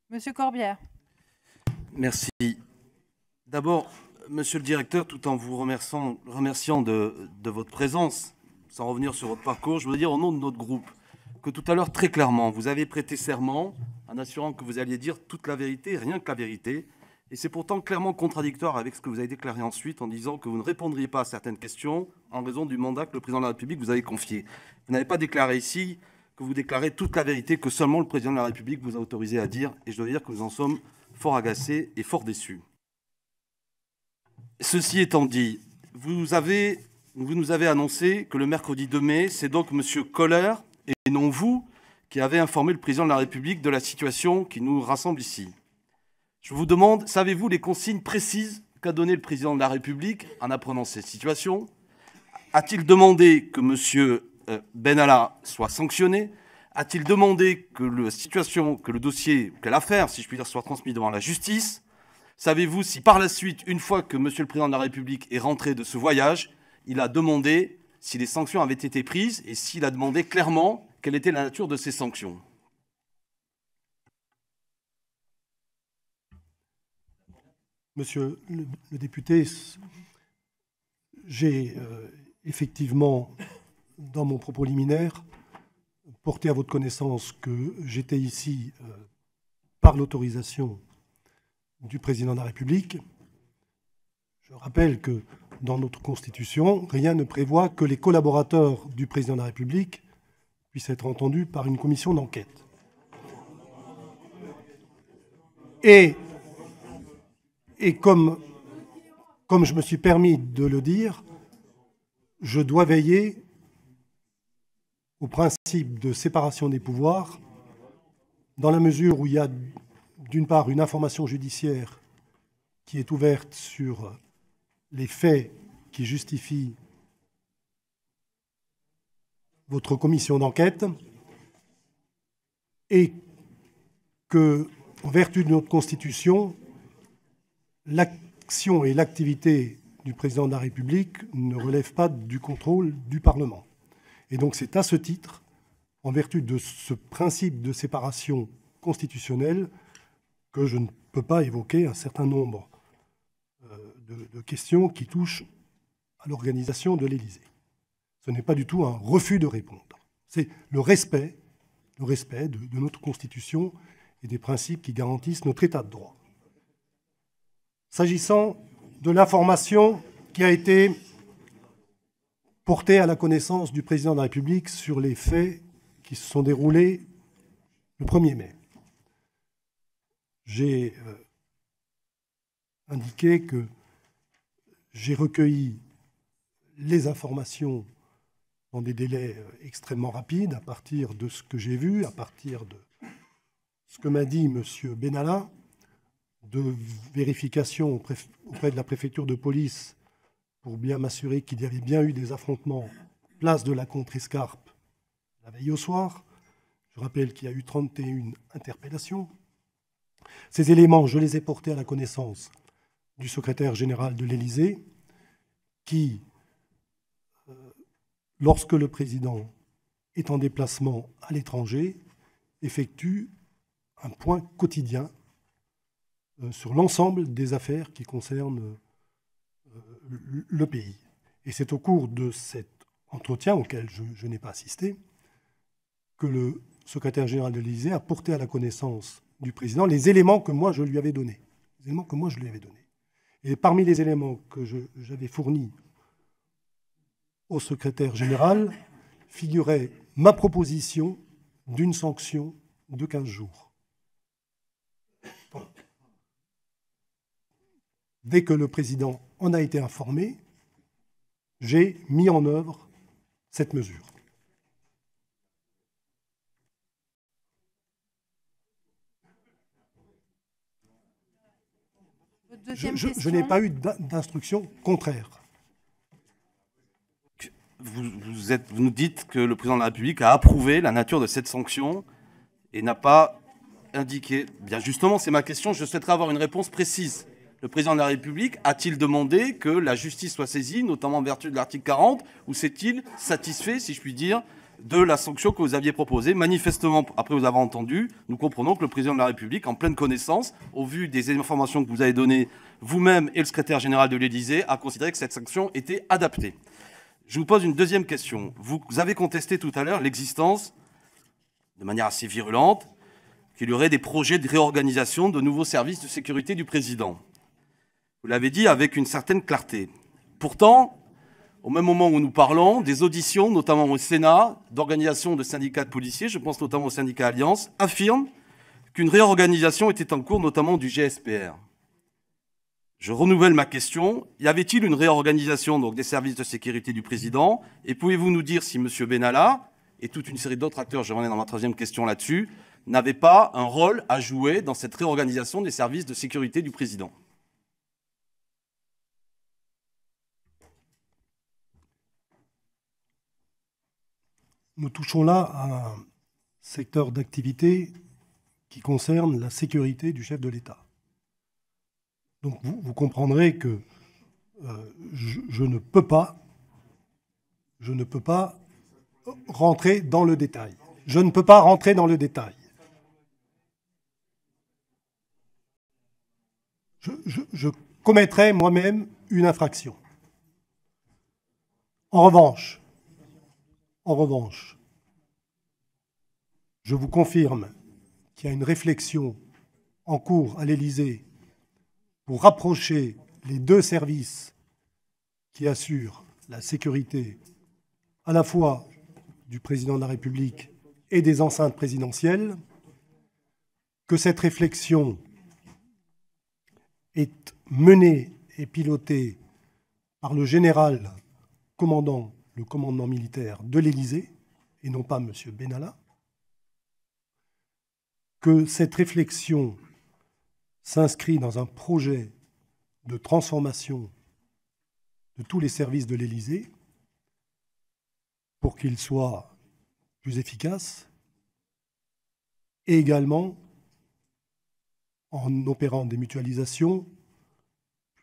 Monsieur Corbière. Merci. D'abord, monsieur le directeur, tout en vous remerciant de votre présence, sans revenir sur votre parcours, je veux dire au nom de notre groupe que tout à l'heure, très clairement, vous avez prêté serment en assurant que vous alliez dire toute la vérité, rien que la vérité. Et c'est pourtant clairement contradictoire avec ce que vous avez déclaré ensuite en disant que vous ne répondriez pas à certaines questions en raison du mandat que le président de la République vous avait confié. Vous n'avez pas déclaré ici que vous déclarez toute la vérité, que seulement le président de la République vous a autorisé à dire. Et je dois dire que nous en sommes fort agacés et fort déçus. Ceci étant dit, vous nous avez annoncé que le mercredi 2 mai, c'est donc M. Kohler et non vous qui avez informé le président de la République de la situation qui nous rassemble ici. Je vous demande, savez-vous les consignes précises qu'a données le président de la République en apprenant cette situation? A-t-il demandé que M. Benalla soit sanctionné? A-t-il demandé que le dossier, que l'affaire, si je puis dire, soit transmise devant la justice? Savez-vous si par la suite, une fois que M. le Président de la République est rentré de ce voyage, il a demandé si les sanctions avaient été prises et s'il a demandé clairement quelle était la nature de ces sanctions? Monsieur le député, j'ai effectivement, dans mon propos liminaire, porté à votre connaissance que j'étais ici par l'autorisation du président de la République. Je rappelle que dans notre Constitution, rien ne prévoit que les collaborateurs du président de la République puissent être entendus par une commission d'enquête. Et comme je me suis permis de le dire, je dois veiller au principe de séparation des pouvoirs dans la mesure où il y a d'une part une information judiciaire qui est ouverte sur les faits qui justifient votre commission d'enquête et que, en vertu de notre Constitution, l'action et l'activité du président de la République ne relèvent pas du contrôle du Parlement. Et donc c'est à ce titre, en vertu de ce principe de séparation constitutionnelle, que je ne peux pas évoquer un certain nombre de questions qui touchent à l'organisation de l'Élysée. Ce n'est pas du tout un refus de répondre. C'est le respect de notre Constitution et des principes qui garantissent notre État de droit. S'agissant de l'information qui a été portée à la connaissance du président de la République sur les faits qui se sont déroulés le 1er mai, j'ai indiqué que j'ai recueilli les informations dans des délais extrêmement rapides, à partir de ce que j'ai vu, à partir de ce que m'a dit M. Benalla, de vérification auprès de la préfecture de police pour bien m'assurer qu'il y avait bien eu des affrontements place de la Contrescarpe la veille au soir. Je rappelle qu'il y a eu 31 interpellations. Ces éléments, je les ai portés à la connaissance du secrétaire général de l'Élysée qui, lorsque le président est en déplacement à l'étranger, effectue un point quotidien sur l'ensemble des affaires qui concernent le pays. Et c'est au cours de cet entretien, auquel je n'ai pas assisté, que le secrétaire général de l'Élysée a porté à la connaissance du président les éléments que moi je lui avais donnés. Et parmi les éléments que j'avais fournis au secrétaire général figurait ma proposition d'une sanction de 15 jours. Bon. Dès que le président en a été informé, j'ai mis en œuvre cette mesure. Je n'ai pas eu d'instruction contraire. Vous nous dites que le président de la République a approuvé la nature de cette sanction et n'a pas indiqué. Bien justement, c'est ma question, je souhaiterais avoir une réponse précise. Le président de la République a-t-il demandé que la justice soit saisie, notamment en vertu de l'article 40, ou s'est-il satisfait, si je puis dire, de la sanction que vous aviez proposée. Manifestement, après vous avoir entendu, nous comprenons que le président de la République, en pleine connaissance, au vu des informations que vous avez données vous-même et le secrétaire général de l'Élysée, a considéré que cette sanction était adaptée. Je vous pose une deuxième question. Vous avez contesté tout à l'heure l'existence, de manière assez virulente, qu'il y aurait des projets de réorganisation de nouveaux services de sécurité du président. Vous l'avez dit avec une certaine clarté. Pourtant, au même moment où nous parlons, des auditions, notamment au Sénat, d'organisations de syndicats de policiers, je pense notamment au syndicat Alliance, affirment qu'une réorganisation était en cours, notamment du GSPR. Je renouvelle ma question. Y avait-il une réorganisation donc, des services de sécurité du président? Et pouvez-vous nous dire si M. Benalla et toute une série d'autres acteurs, je reviens dans ma troisième question là-dessus, n'avaient pas un rôle à jouer dans cette réorganisation des services de sécurité du président? Nous touchons là à un secteur d'activité qui concerne la sécurité du chef de l'État. Donc vous comprendrez que je ne peux pas rentrer dans le détail. Je ne peux pas rentrer dans le détail. Je commettrai moi-même une infraction. En revanche, je vous confirme qu'il y a une réflexion en cours à l'Élysée pour rapprocher les deux services qui assurent la sécurité à la fois du président de la République et des enceintes présidentielles, que cette réflexion est menée et pilotée par le général commandant le commandement militaire de l'Élysée, et non pas M. Benalla, que cette réflexion s'inscrit dans un projet de transformation de tous les services de l'Élysée pour qu'ils soient plus efficaces et également en opérant des mutualisations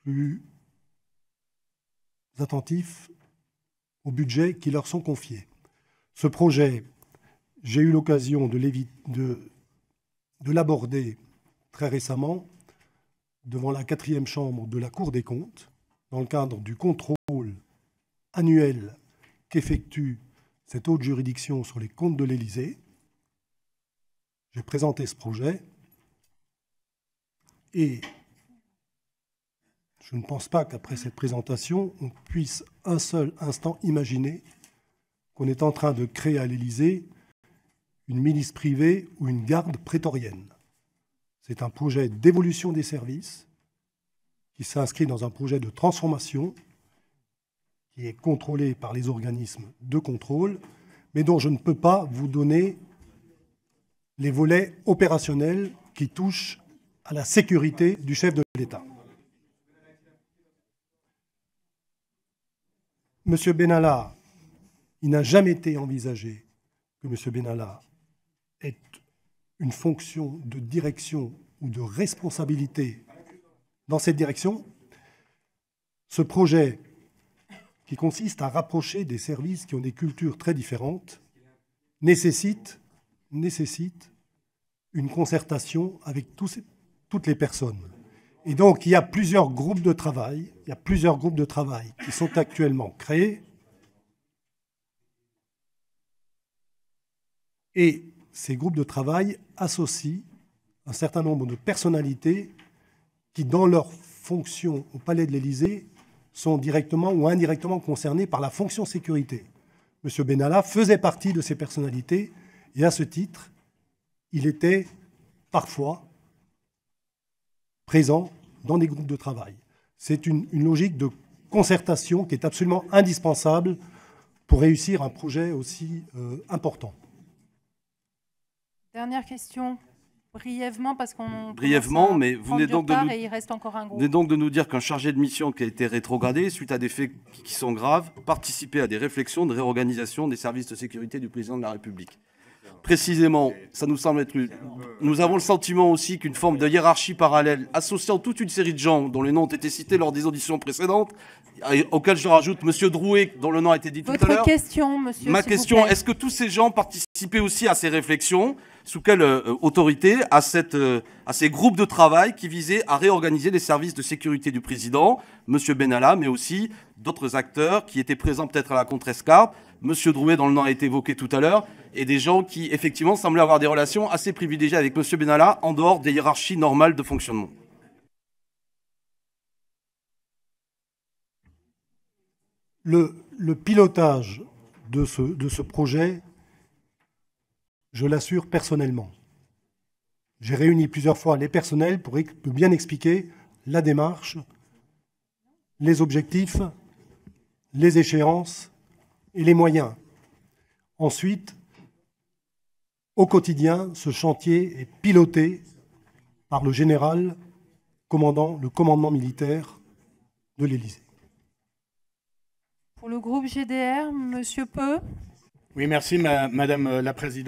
plus attentifs aux budgets qui leur sont confiés. Ce projet, j'ai eu l'occasion de l'aborder très récemment devant la 4e chambre de la Cour des comptes, dans le cadre du contrôle annuel qu'effectue cette haute juridiction sur les comptes de l'Élysée. J'ai présenté ce projet et je ne pense pas qu'après cette présentation, on puisse un seul instant imaginer qu'on est en train de créer à l'Élysée une milice privée ou une garde prétorienne. C'est un projet d'évolution des services qui s'inscrit dans un projet de transformation qui est contrôlé par les organismes de contrôle, mais dont je ne peux pas vous donner les volets opérationnels qui touchent à la sécurité du chef de l'État. M. Benalla, il n'a jamais été envisagé que M. Benalla ait une fonction de direction ou de responsabilité dans cette direction. Ce projet qui consiste à rapprocher des services qui ont des cultures très différentes nécessite une concertation avec toutes les personnes. Et donc, il y a plusieurs groupes de travail, qui sont actuellement créés. Et ces groupes de travail associent un certain nombre de personnalités qui, dans leur fonction au Palais de l'Élysée, sont directement ou indirectement concernés par la fonction sécurité. M. Benalla faisait partie de ces personnalités et à ce titre, il était parfois présent dans des groupes de travail. C'est une logique de concertation qui est absolument indispensable pour réussir un projet aussi important. Dernière question, brièvement, parce qu'on... Brièvement, mais vous venez donc il reste encore un groupe. Vous venez donc de nous dire qu'un chargé de mission qui a été rétrogradé suite à des faits qui sont graves participait à des réflexions de réorganisation des services de sécurité du président de la République. précisément, ça nous semble être... Nous avons le sentiment aussi qu'une forme de hiérarchie parallèle, associant toute une série de gens dont les noms ont été cités lors des auditions précédentes, et auxquels je rajoute M. Drouet, dont le nom a été dit tout à l'heure. Votre question, monsieur. Ma s'il vous question, plaît. est-ce que tous ces gens participaient aussi à ces réflexions? Sous quelle autorité? À ces groupes de travail qui visaient à réorganiser les services de sécurité du président, M. Benalla, mais aussi d'autres acteurs qui étaient présents peut-être à la contrescarpe, M. Drouet, dont le nom a été évoqué tout à l'heure, et des gens qui, effectivement, semblaient avoir des relations assez privilégiées avec M. Benalla en dehors des hiérarchies normales de fonctionnement. Le pilotage de ce projet, je l'assure personnellement. J'ai réuni plusieurs fois les personnels pour bien expliquer la démarche, les objectifs, les échéances et les moyens. Ensuite, au quotidien, ce chantier est piloté par le général commandant le commandement militaire de l'Élysée. Pour le groupe GDR, monsieur Peu. Oui, merci, Madame la Présidente.